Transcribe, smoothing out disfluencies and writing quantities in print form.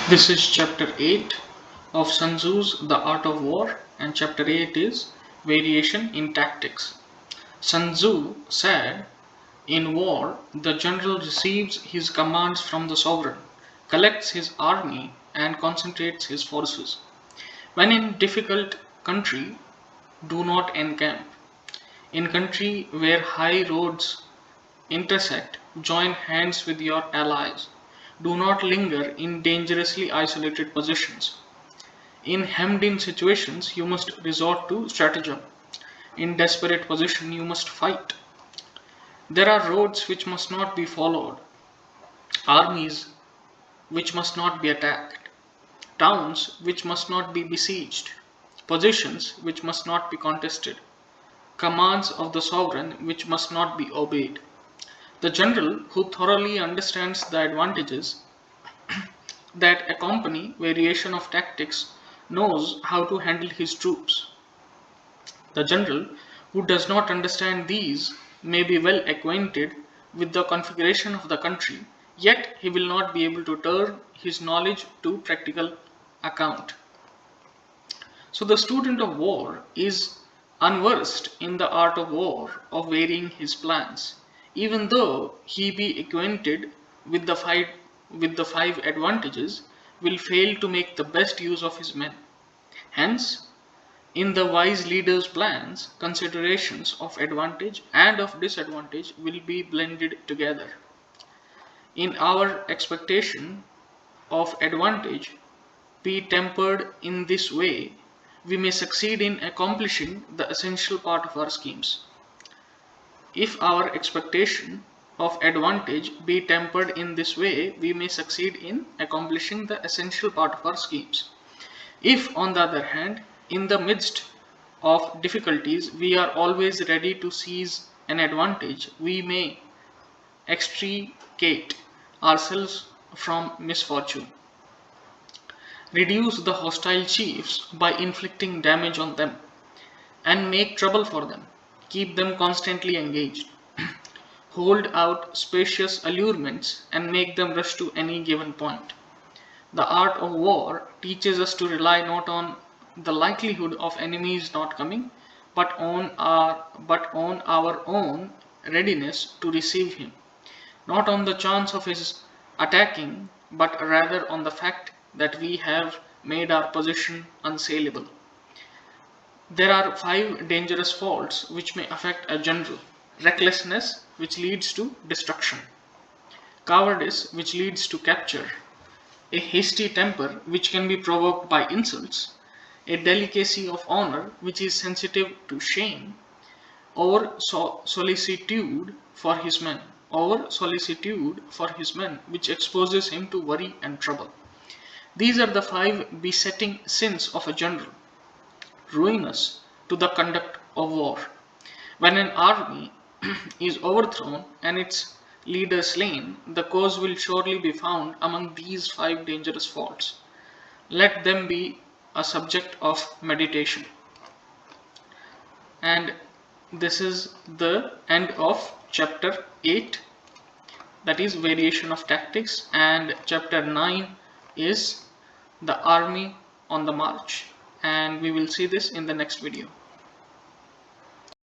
This is chapter 8 of Sun Tzu's The Art of War, and chapter 8 is Variation in Tactics. Sun Tzu said, "In war, the general receives his commands from the sovereign, collects his army, and concentrates his forces. When in difficult country, do not encamp. In country where high roads intersect, join hands with your allies. Do not linger in dangerously isolated positions. In hemmed-in situations, you must resort to stratagem. In desperate position, you must fight. There are roads which must not be followed, armies which must not be attacked, towns which must not be besieged, positions which must not be contested, commands of the sovereign which must not be obeyed. The general who thoroughly understands the advantages that accompany variation of tactics knows how to handle his troops. The general who does not understand these may be well acquainted with the configuration of the country, yet he will not be able to turn his knowledge to practical account. So the student of war is unversed in the art of war of varying his plans, even though he be acquainted with the five advantages, will fail to make the best use of his men. Hence, in the wise leader's plans, considerations of advantage and of disadvantage will be blended together. In our expectation of advantage be tempered in this way, we may succeed in accomplishing the essential part of our schemes. If our expectation of advantage be tempered in this way, we may succeed in accomplishing the essential part of our schemes. If, on the other hand, in the midst of difficulties, we are always ready to seize an advantage, we may extricate ourselves from misfortune, reduce the hostile chiefs by inflicting damage on them, and make trouble for them, keep them constantly engaged, hold out spacious allurements, and make them rush to any given point. The art of war teaches us to rely not on the likelihood of enemies not coming, but on our own readiness to receive him, not on the chance of his attacking, but rather on the fact that we have made our position unassailable. There are 5 dangerous faults which may affect a general: recklessness, which leads to destruction; cowardice, which leads to capture; a hasty temper, which can be provoked by insults; a delicacy of honor, which is sensitive to shame; over solicitude for his men, which exposes him to worry and trouble. These are the 5 besetting sins of a general, ruinous to the conduct of war. When an army is overthrown and its leader slain, the cause will surely be found among these 5 dangerous faults. Let them be a subject of meditation. And this is the end of chapter 8, that is variation of tactics, and chapter 9 is the army on the march, and we will see this in the next video.